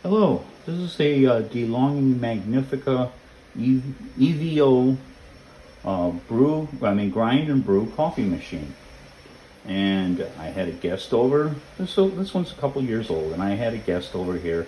Hello, this is a DeLonghi Magnifica EVO grind and brew coffee machine. And I had a guest over. This one's a couple years old, and I had a guest over here,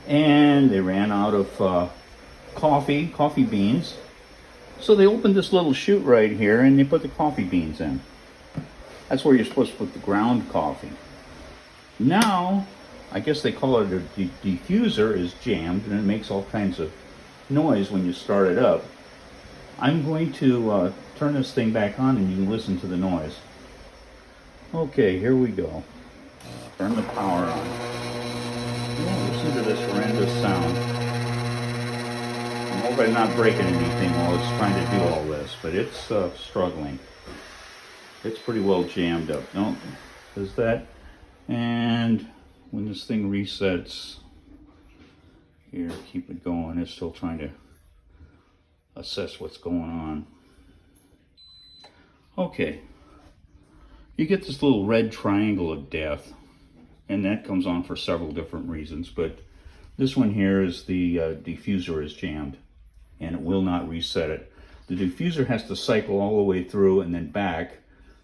and they ran out of coffee beans. So they opened this little chute right here, and they put the coffee beans in. That's where you're supposed to put the ground coffee. Now, I guess they call it a diffuser is jammed, and it makes all kinds of noise when you start it up. I'm going to turn this thing back on and you can listen to the noise. Okay, here we go. Turn the power on. Oh, listen to this horrendous sound. I hope I'm not breaking anything while it's trying to do all this, but it's struggling. It's pretty well jammed up. No, does that. And when this thing resets, here, keep it going. It's still trying to assess what's going on. Okay, you get this little red triangle of death, and that comes on for several different reasons, but this one here is the diffuser is jammed, and it will not reset it. The diffuser has to cycle all the way through and then back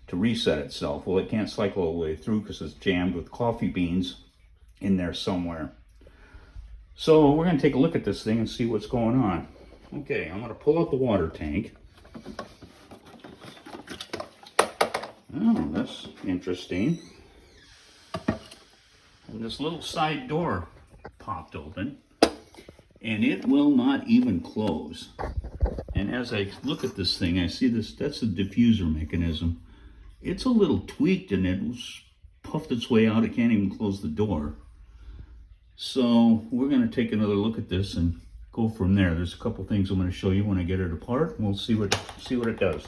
to reset itself. Well, it can't cycle all the way through because it's jammed with coffee beans in there somewhere. So we're going to take a look at this thing and see what's going on. Okay, I'm going to pull out the water tank. Oh, that's interesting. And this little side door popped open, and it will not even close. And as I look at this thing, I see this, that's the diffuser mechanism. It's a little tweaked and it's puffed its way out. It can't even close the door. So we're going to take another look at this and go from there. There's a couple things I'm going to show you when I get it apart, and we'll see what it does.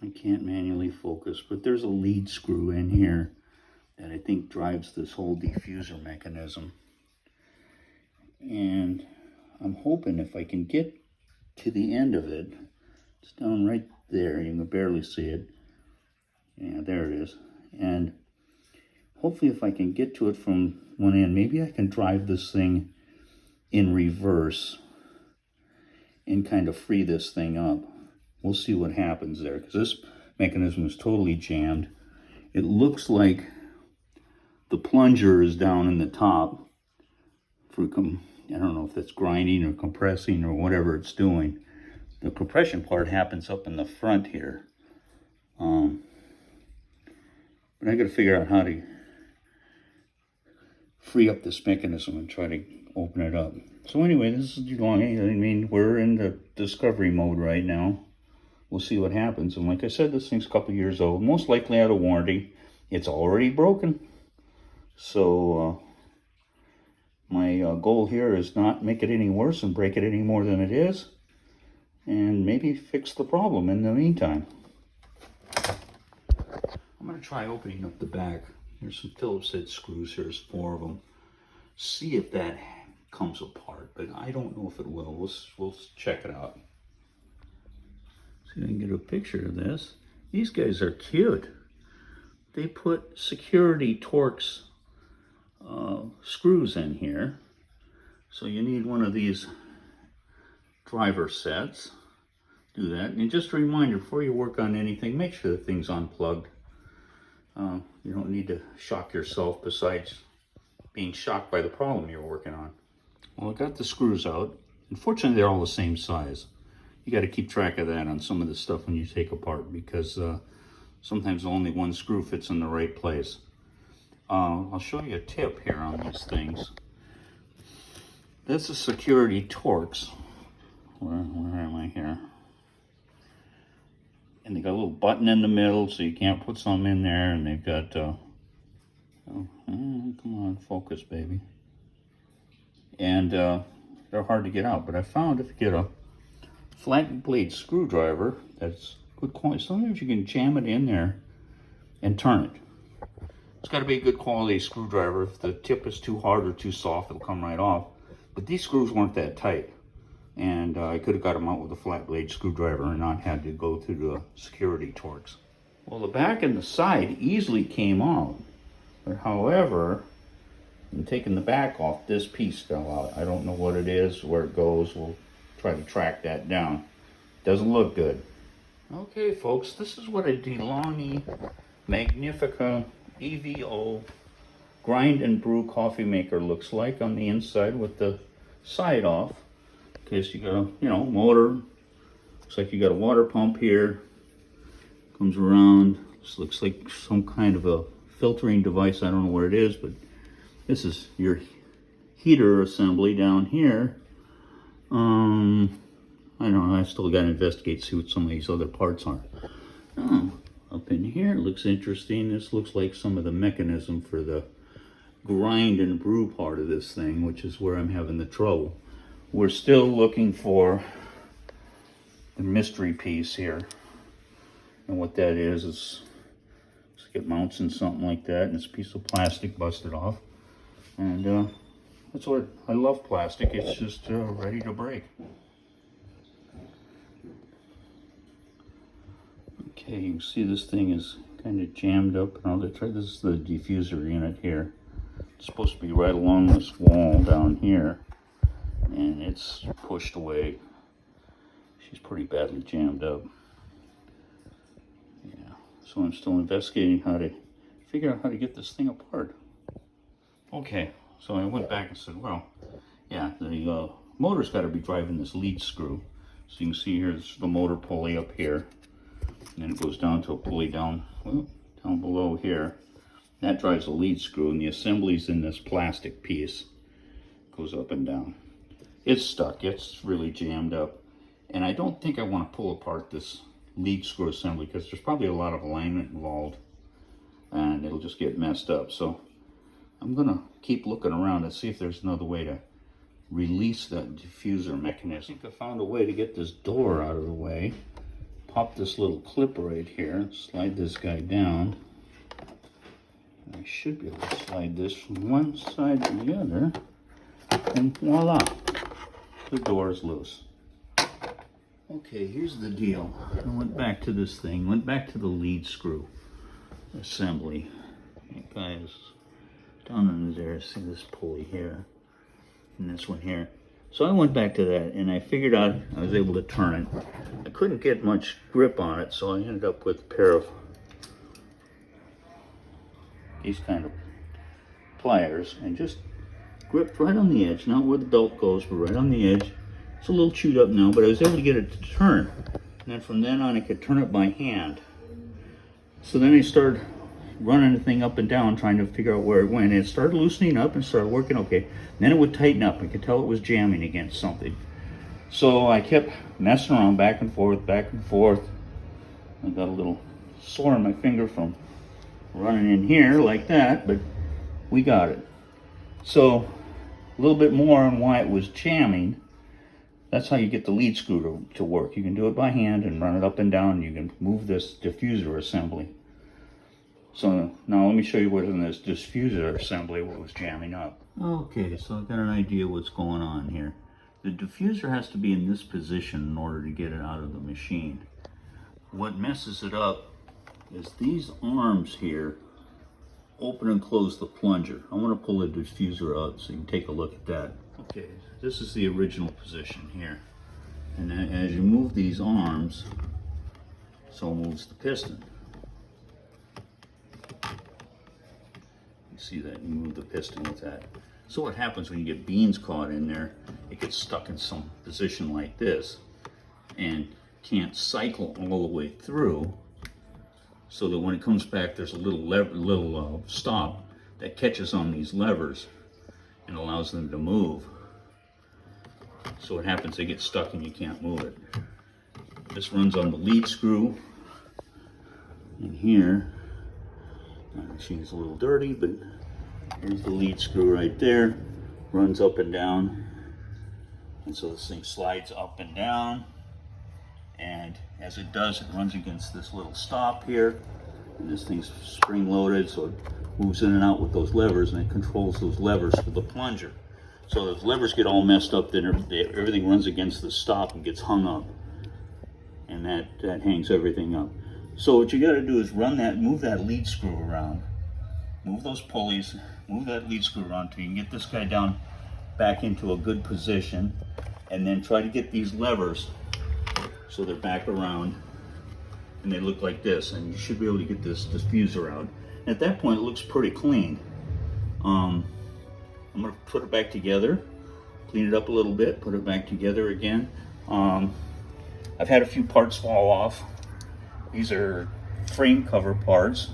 I can't manually focus, but there's a lead screw in here that I think drives this whole diffuser mechanism. And I'm hoping if I can get to the end of it, it's down right there, you can barely see it. Yeah, there it is. And hopefully if I can get to it from one end, maybe I can drive this thing in reverse and kind of free this thing up. We'll see what happens there, because this mechanism is totally jammed. It looks like the plunger is down in the top for, I don't know if that's grinding or compressing or whatever it's doing. The compression part happens up in the front here. But I got to figure out how to free up this mechanism and try to open it up. So anyway, this is DeLonghi. I mean, we're in the discovery mode right now. We'll see what happens. And like I said, this thing's a couple years old, most likely out of warranty. It's already broken. So my goal here is not make it any worse and break it any more than it is, and maybe fix the problem in the meantime. I'm going to try opening up the back. There's some Phillips head screws. There's 4 of them. See if that comes apart, but I don't know if it will. We'll check it out. See if I can get a picture of this. These guys are cute. They put security Torx screws in here. So you need one of these driver sets. Do that. And just a reminder, before you work on anything, make sure the thing's unplugged. You don't need to shock yourself besides being shocked by the problem you're working on. Well, I got the screws out. Unfortunately, they're all the same size. You got to keep track of that on some of the stuff when you take apart, because sometimes only one screw fits in the right place. I'll show you a tip here on these things. This is security Torx. Where am I here? And they got a little button in the middle so you can't put some in there. And they've got, come on, focus, baby. And they're hard to get out. But I found if you get a flat blade screwdriver that's good quality, sometimes you can jam it in there and turn it. It's got to be a good quality screwdriver. If the tip is too hard or too soft, it'll come right off. But these screws weren't that tight. And I could have got them out with a flat blade screwdriver and not had to go through the security torques. Well, the back and the side easily came out. But however, in taking the back off, this piece fell out. I don't know what it is, where it goes. We'll try to track that down. Doesn't look good. Okay, folks, this is what a DeLonghi Magnifica EVO grind and brew coffee maker looks like on the inside with the side off. In case you got a, motor. Looks like you got a water pump here. Comes around. This looks like some kind of a filtering device. I don't know what it is, but this is your heater assembly down here. I don't know. I still got to investigate, see what some of these other parts are. Oh, up in here, it looks interesting. This looks like some of the mechanism for the grind and brew part of this thing, which is where I'm having the trouble. We're still looking for the mystery piece here. And what that is looks like it mounts in something like that, and it's a piece of plastic busted off. And that's what I love plastic. It's just ready to break. Okay, you can see this thing is kind of jammed up. Now this is the diffuser unit here. It's supposed to be right along this wall down here, and it's pushed away. She's pretty badly jammed up. Yeah, so I'm still investigating how to figure out how to get this thing apart. Okay, so I went back and said, well, yeah, the motor's got to be driving this lead screw. So you can see here's the motor pulley up here, and then it goes down to a pulley down below here. That drives the lead screw, and the assembly's in this plastic piece. Goes up and down. It's stuck. It's really jammed up. And I don't think I want to pull apart this lead screw assembly because there's probably a lot of alignment involved, and it'll just get messed up. So I'm going to keep looking around and see if there's another way to release that diffuser mechanism. I think I found a way to get this door out of the way. Pop this little clip right here, slide this guy down. I should be able to slide this from one side to the other, and voila, the door is loose. Okay, here's the deal. I went back to this thing, went back to the lead screw assembly. That guy is down under there. See this pulley here, and this one here. So I went back to that, and I figured out I was able to turn it. I couldn't get much grip on it, so I ended up with a pair of these kind of pliers and just gripped right on the edge, not where the belt goes, but right on the edge. It's a little chewed up now, but I was able to get it to turn. And then from then on, I could turn it by hand. So then I started running the thing up and down, trying to figure out where it went. And it started loosening up and started working okay. And then it would tighten up. I could tell it was jamming against something. So I kept messing around back and forth, back and forth. I got a little sore on my finger from running in here like that, but we got it. So a little bit more on why it was jamming. That's how you get the lead screw to work. You can do it by hand and run it up and down. You can move this diffuser assembly. So now let me show you what in this diffuser assembly what was jamming up. Okay, so I've got an idea what's going on here. The diffuser has to be in this position in order to get it out of the machine. What messes it up is these arms here open and close the plunger. I want to pull the diffuser out so you can take a look at that. Okay, this is the original position here. And then as you move these arms, so moves the piston. You see that? You move the piston with that. So what happens when you get beans caught in there, it gets stuck in some position like this and can't cycle all the way through, so that when it comes back, there's a little stop that catches on these levers and allows them to move. So what happens, they get stuck and you can't move it. This runs on the lead screw, And here, my machine's a little dirty, but here's the lead screw right there. Runs up and down. And so this thing slides up and down. And as it does, it runs against this little stop here. And this thing's spring loaded, so it moves in and out with those levers, and it controls those levers for the plunger. So those levers get all messed up, then everything runs against the stop and gets hung up. And that hangs everything up. So what you gotta do is move that lead screw around. Move those pulleys, move that lead screw around till you can get this guy down back into a good position. And then try to get these levers so they're back around and they look like this, and you should be able to get this diffuser out. And at that point it looks pretty clean. I'm going to put it back together, clean it up a little bit, put it back together again. I've had a few parts fall off. These are frame cover parts.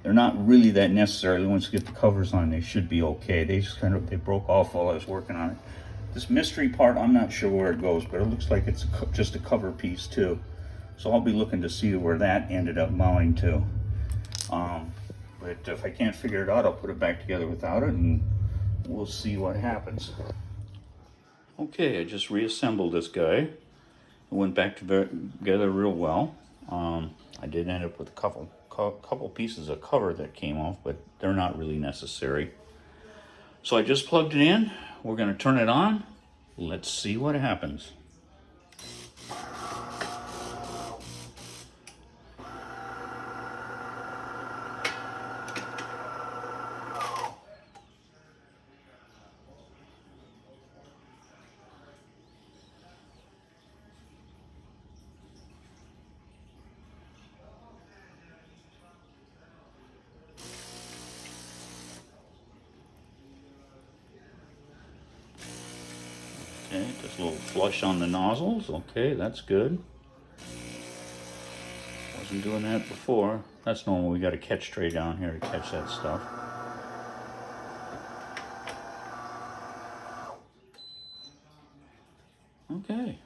They're not really that necessary. Once you get the covers on, they should be okay. They just they broke off while I was working on it. This mystery part, I'm not sure where it goes, but it looks like it's just a cover piece too. So I'll be looking to see where that ended up mounting to. But if I can't figure it out, I'll put it back together without it, and we'll see what happens. Okay, I just reassembled this guy. It went back together real well. I did end up with a couple pieces of cover that came off, but they're not really necessary. So I just plugged it in. We're going to turn it on. Let's see what happens. Okay, just a little flush on the nozzles. Okay, that's good. Wasn't doing that before. That's normal. We got a catch tray down here to catch that stuff. Okay.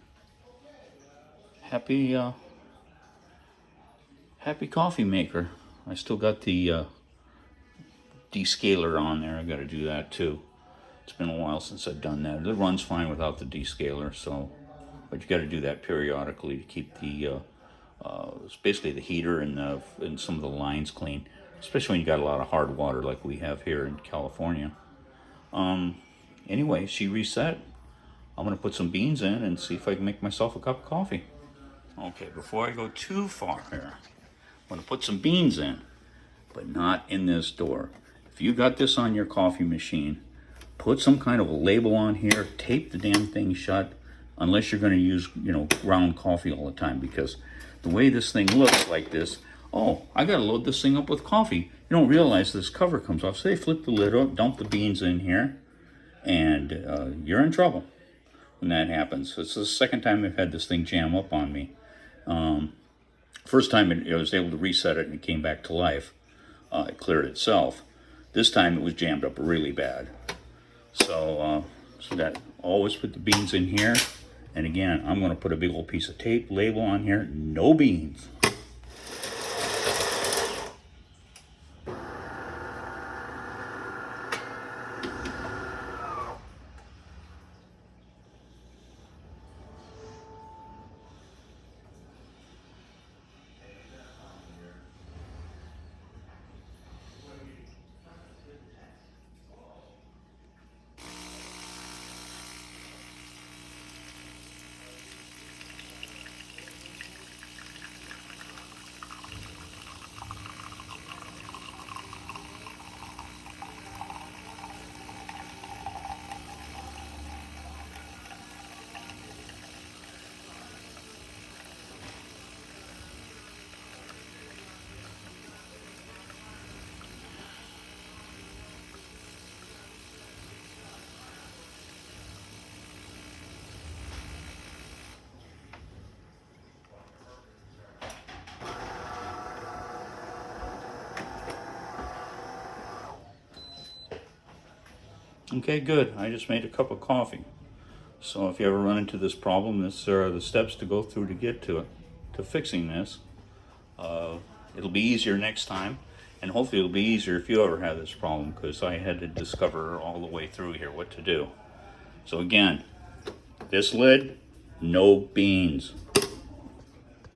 Happy coffee maker. I still got the descaler on there. I got to do that too. It's been a while since I've done that. It runs fine without the descaler, so, but you got to do that periodically to keep the it's basically the heater and some of the lines clean, especially when you got a lot of hard water like we have here in California. Anyway, she reset. I'm gonna put some beans in and see if I can make myself a cup of coffee. Okay, before I go too far here, I'm gonna put some beans in, but not in this door. If you got this on your coffee machine, put some kind of a label on here, tape the damn thing shut, unless you're going to use, ground coffee all the time, because the way this thing looks like this, oh, I got to load this thing up with coffee. You don't realize this cover comes off. So they flip the lid up, dump the beans in here, and you're in trouble when that happens. It's the second time I've had this thing jam up on me. First time I was able to reset it and it came back to life. It cleared itself. This time it was jammed up really bad. So that always put the beans in here. And again, I'm going to put a big old piece of tape label on here. No beans. Okay, good. I just made a cup of coffee. So if you ever run into this problem, these are the steps to go through to get to it, to fixing this. it'll be easier next time. And hopefully it'll be easier if you ever have this problem, because I had to discover all the way through here what to do. So again, this lid, no beans.